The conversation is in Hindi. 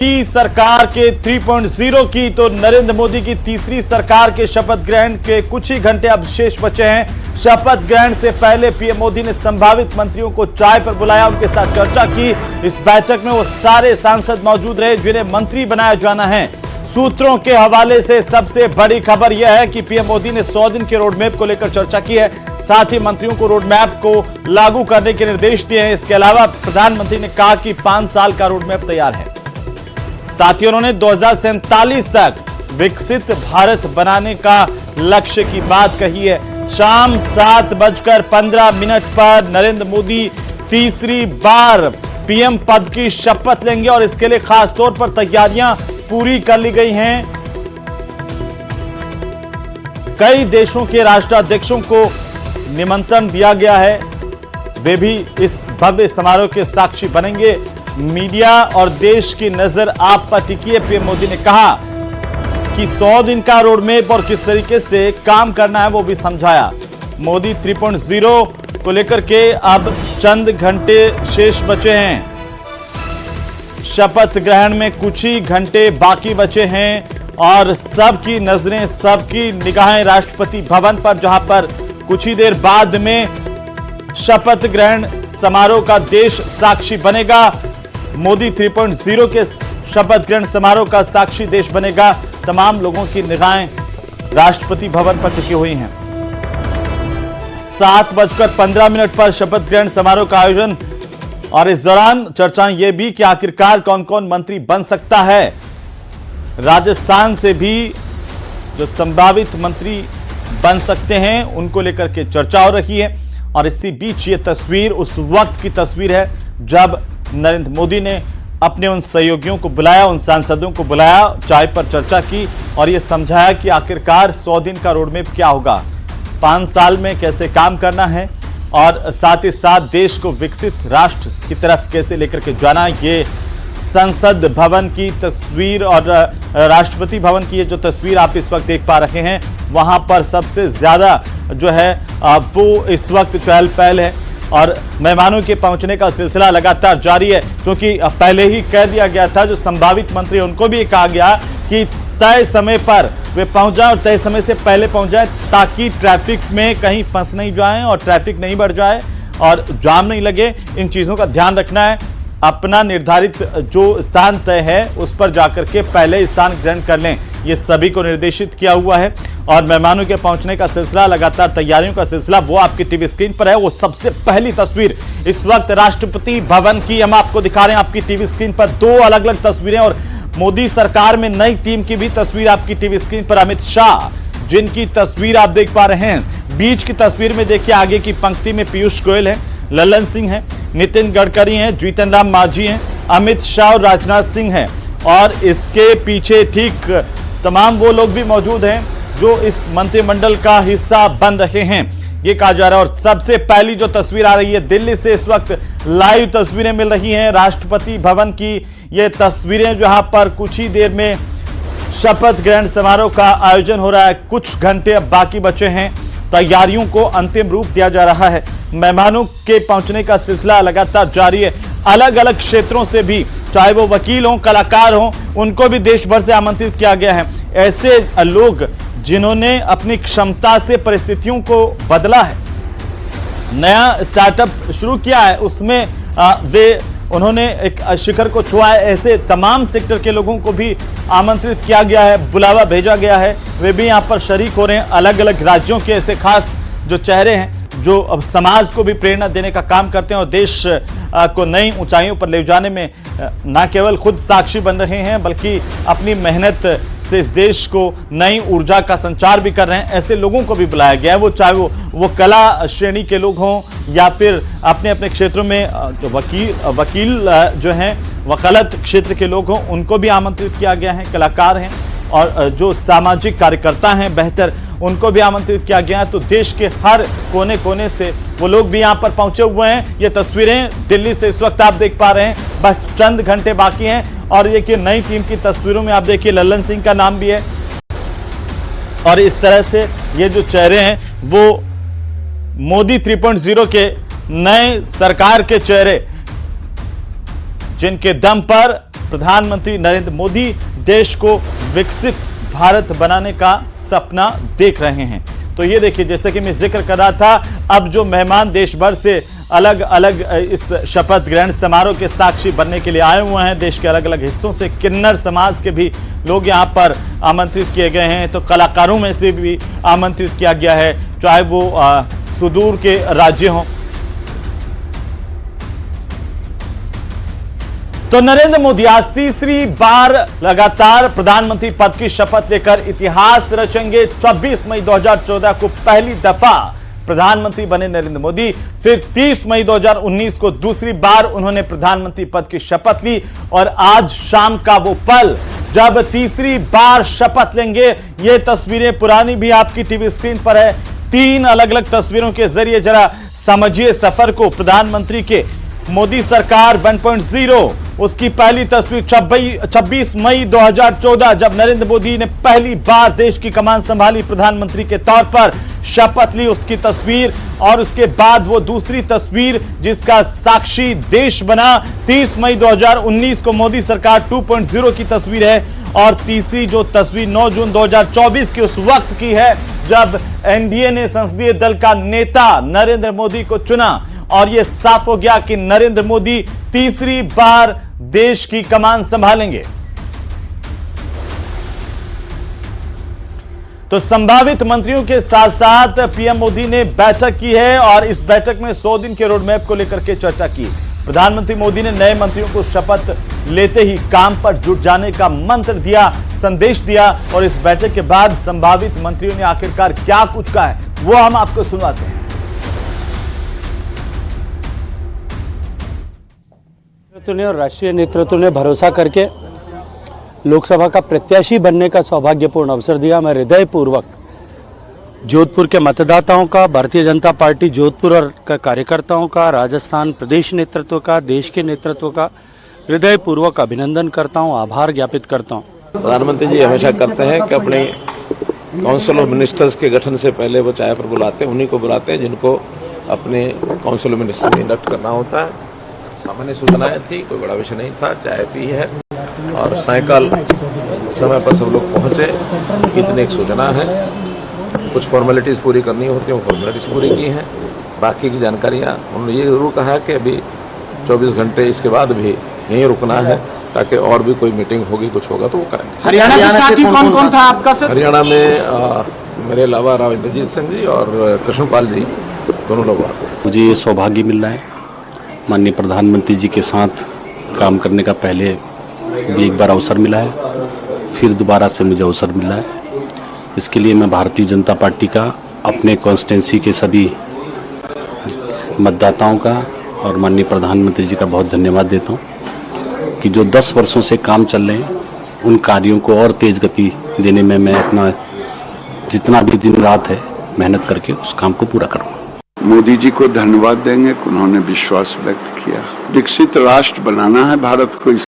की सरकार के 3.0 की तो नरेंद्र मोदी की तीसरी सरकार के शपथ ग्रहण के कुछ ही घंटे अब शेष बचे हैं। शपथ ग्रहण से पहले पीएम मोदी ने संभावित मंत्रियों को चाय पर बुलाया, उनके साथ चर्चा की। इस बैठक में वो सारे सांसद मौजूद रहे जिन्हें मंत्री बनाया जाना है। सूत्रों के हवाले से सबसे बड़ी खबर यह है कि पीएम मोदी ने 100 दिन के रोडमैप को लेकर चर्चा की है, साथ ही मंत्रियों को रोडमैप को लागू करने के निर्देश दिए हैं। इसके अलावा प्रधानमंत्री ने कहा कि 5 साल का रोडमैप तैयार है। साथ ही उन्होंने 2047 तक विकसित भारत बनाने का लक्ष्य की बात कही है। शाम 7:15 पर नरेंद्र मोदी तीसरी बार पीएम पद की शपथ लेंगे और इसके लिए खास तौर पर तैयारियां पूरी कर ली गई हैं। कई देशों के राष्ट्राध्यक्षों को निमंत्रण दिया गया है, वे भी इस भव्य समारोह के साक्षी बनेंगे। मीडिया और देश की नजर आप पर टिकी है। पीएम मोदी ने कहा कि 100 दिन का रोडमैप और किस तरीके से काम करना है वो भी समझाया। मोदी 3.0 को लेकर के अब चंद घंटे शेष बचे हैं। शपथ ग्रहण में कुछ ही घंटे बाकी बचे हैं और सबकी नजरें, सबकी निगाहें राष्ट्रपति भवन पर, जहां पर कुछ ही देर बाद में शपथ ग्रहण समारोह का देश साक्षी बनेगा। मोदी 3.0 के शपथ ग्रहण समारोह का साक्षी देश बनेगा। तमाम लोगों की निगाहें राष्ट्रपति भवन पर टिकी हुई हैं। 7:15 पर शपथ ग्रहण समारोह का आयोजन और इस दौरान चर्चाएं यह भी कि आखिरकार कौन कौन मंत्री बन सकता है। राजस्थान से भी जो संभावित मंत्री बन सकते हैं उनको लेकर के चर्चा हो रही है। और इसी बीच ये तस्वीर उस वक्त की तस्वीर है जब नरेंद्र मोदी ने अपने उन सहयोगियों को बुलाया, उन सांसदों को बुलाया, चाय पर चर्चा की और यह समझाया कि आखिरकार 100 दिन का रोडमैप क्या होगा, 5 साल में कैसे काम करना है और साथ ही साथ देश को विकसित राष्ट्र की तरफ कैसे लेकर के जाना। ये संसद भवन की तस्वीर और राष्ट्रपति भवन की ये जो तस्वीर आप इस वक्त देख पा रहे हैं, वहां पर सबसे ज्यादा जो है वो इस वक्त चहल पहल है और मेहमानों के पहुंचने का सिलसिला लगातार जारी है। क्योंकि पहले ही कह दिया गया था जो संभावित मंत्री, उनको भी कहा गया कि तय समय पर वे पहुंच जाएं और तय समय से पहले पहुंच जाएं ताकि ट्रैफिक में कहीं फंस नहीं जाएं और ट्रैफिक नहीं बढ़ जाए और जाम नहीं लगे। इन चीज़ों का ध्यान रखना है। अपना निर्धारित जो स्थान तय है उस पर जाकर के पहले स्थान ग्रहण कर लें, ये सभी को निर्देशित किया हुआ है। और मेहमानों के पहुंचने का सिलसिला, लगातार तैयारियों का सिलसिला वो आपकी टीवी स्क्रीन पर है। वो सबसे पहली तस्वीर इस वक्त राष्ट्रपति भवन की हम आपको दिखा रहे हैं आपकी टीवी स्क्रीन पर। 2 अलग अलग तस्वीरें और मोदी सरकार में नई टीम की भी तस्वीर आपकी टीवी स्क्रीन पर। अमित शाह जिनकी तस्वीर आप देख पा रहे हैं, बीच की तस्वीर में देखिए आगे की पंक्ति में पीयूष गोयल है, ललन सिंह है, नितिन गडकरी हैं, जीतन राम मांझी हैं, अमित शाह और राजनाथ सिंह हैं और इसके पीछे ठीक तमाम वो लोग भी मौजूद हैं जो इस मंत्रिमंडल का हिस्सा बन रहे हैं, ये कहा जा रहा है। और सबसे पहली जो तस्वीर आ रही है दिल्ली से, इस वक्त लाइव तस्वीरें मिल रही हैं राष्ट्रपति भवन की। ये तस्वीरें जहां पर कुछ ही देर में शपथ ग्रहण समारोह का आयोजन हो रहा है। कुछ घंटे अब बाकी बचे हैं, तैयारियों को अंतिम रूप दिया जा रहा है। मेहमानों के पहुंचने का सिलसिला लगातार जारी है। अलग अलग क्षेत्रों से भी, चाहे वो वकील हों, कलाकार हों, उनको भी देश भर से आमंत्रित किया गया है। ऐसे लोग जिन्होंने अपनी क्षमता से परिस्थितियों को बदला है, नया स्टार्टअप शुरू किया है, उसमें उन्होंने एक शिखर को छुआ है। ऐसे तमाम सेक्टर के लोगों को भी आमंत्रित किया गया है, बुलावा भेजा गया है, वे भी यहाँ पर शरीक हो रहे हैं। अलग अलग राज्यों के ऐसे खास जो चेहरे हैं जो अब समाज को भी प्रेरणा देने का काम करते हैं और देश को नई ऊंचाइयों पर ले जाने में न केवल खुद साक्षी बन रहे हैं बल्कि अपनी मेहनत से इस देश को नई ऊर्जा का संचार भी कर रहे हैं। ऐसे लोगों को भी बुलाया गया है, वो चाहे वो कला श्रेणी के लोग हों या फिर अपने अपने क्षेत्रों में जो वकील जो हैं, वकालत क्षेत्र के लोग हों, उनको भी आमंत्रित किया गया है। कलाकार हैं और जो सामाजिक कार्यकर्ता हैं बेहतर, उनको भी आमंत्रित किया गया है। तो देश के हर कोने कोने से वो लोग भी यहाँ पर पहुंचे हुए हैं। ये तस्वीरें दिल्ली से इस वक्त आप देख पा रहे हैं, बस चंद घंटे बाकी हैं। और ये कि नई टीम की तस्वीरों में आप देखिए ललन सिंह का नाम भी है और इस तरह से ये जो चेहरे हैं वो मोदी 3.0 के नए सरकार के चेहरे, जिनके दम पर प्रधानमंत्री नरेंद्र मोदी देश को विकसित भारत बनाने का सपना देख रहे हैं। तो ये देखिए, जैसे कि मैं जिक्र कर रहा था, अब जो मेहमान देश भर से अलग अलग इस शपथ ग्रहण समारोह के साक्षी बनने के लिए आए हुए हैं, देश के अलग अलग हिस्सों से किन्नर समाज के भी लोग यहां पर आमंत्रित किए गए हैं। तो कलाकारों में से भी आमंत्रित किया गया है, चाहे वो सुदूर के राज्य हों। तो नरेंद्र मोदी आज तीसरी बार लगातार प्रधानमंत्री पद की शपथ लेकर इतिहास रचेंगे। 24 मई 2014 को पहली दफा प्रधानमंत्री बने नरेंद्र मोदी, फिर 30 मई 2019 को दूसरी बार उन्होंने प्रधानमंत्री पद की शपथ ली, और आज शाम का वो पल जब तीसरी बार शपथ लेंगे। ये तस्वीरें पुरानी भी आपकी टीवी स्क्रीन पर है। 3 अलग अलग तस्वीरों के जरिए जरा समझिए सफर को। प्रधानमंत्री के मोदी सरकार 1.0, उसकी पहली तस्वीर 26 मई 2014 जब नरेंद्र मोदी ने पहली बार देश की कमान संभाली, प्रधानमंत्री के तौर पर शपथ ली, उसकी तस्वीर। और उसके बाद वो दूसरी तस्वीर जिसका साक्षी देश बना, 30 मई 2019 को मोदी सरकार 2.0 की तस्वीर है। और तीसरी जो तस्वीर 9 जून 2024 की उस वक्त की है जब एनडीए ने संसदीय दल का नेता नरेंद्र मोदी को चुना, और यह साफ हो गया कि नरेंद्र मोदी तीसरी बार देश की कमान संभालेंगे। तो संभावित मंत्रियों के साथ साथ पीएम मोदी ने बैठक की है, और इस बैठक में 100 दिन के रोड मैप को लेकर के चर्चा की। प्रधानमंत्री मोदी ने नए मंत्रियों को शपथ लेते ही काम पर जुट जाने का मंत्र दिया, संदेश दिया। और इस बैठक के बाद संभावित मंत्रियों ने आखिरकार क्या कुछ कहा है, वो हम आपको सुनवाते हैं। नेतृत्व ने और राष्ट्रीय नेतृत्व ने भरोसा करके लोकसभा का प्रत्याशी बनने का सौभाग्यपूर्ण अवसर दिया। मैं हृदयपूर्वक जोधपुर के मतदाताओं का, भारतीय जनता पार्टी जोधपुर और कार्यकर्ताओं का, राजस्थान प्रदेश नेतृत्व का, देश के नेतृत्व का हृदयपूर्वक अभिनंदन करता हूं, आभार ज्ञापित करता हूं। प्रधानमंत्री जी हमेशा करते हैं कि अपने काउंसिल ऑफ मिनिस्टर्स के गठन से पहले वो चाय पर बुलाते हैं, उन्हीं को बुलाते हैं जिनको अपने काउंसिल ऑफ मिनिस्टर में इंडक्ट करना होता है। सामान्य सूचनाएं थी, कोई बड़ा विषय नहीं था, चाय पी है और सायकाल समय पर सब लोग पहुंचे। इतनी एक सूचना है, कुछ फॉर्मेलिटीज पूरी करनी होती है, वो फॉर्मेलिटीज पूरी की हैं। बाकी की जानकारियां उन्होंने ये जरूर कहा कि अभी 24 घंटे इसके बाद भी यहीं रुकना है, ताकि और भी कोई मीटिंग होगी, कुछ होगा तो वो करेंगे। हरियाणा के साथी कौन कौन था आपका सर? हरियाणा में मेरे अलावा राव इंद्रजीत सिंह जी और कृष्णपाल जी दोनों लोग आते हैं। मुझे ये सौभाग्य मिल रहा है माननीय प्रधानमंत्री जी के साथ काम करने का। पहले भी एक बार अवसर मिला है, फिर दोबारा से मुझे अवसर मिला है। इसके लिए मैं भारतीय जनता पार्टी का, अपने कॉन्स्टिट्यूंसी के सभी मतदाताओं का और माननीय प्रधानमंत्री जी का बहुत धन्यवाद देता हूं कि जो 10 वर्षों से काम चल रहे हैं उन कार्यों को और तेज गति देने में मैं अपना जितना भी दिन रात है मेहनत करके उस काम को पूरा करूँगा। मोदी जी को धन्यवाद देंगे, उन्होंने विश्वास व्यक्त किया। विकसित राष्ट्र बनाना है भारत को।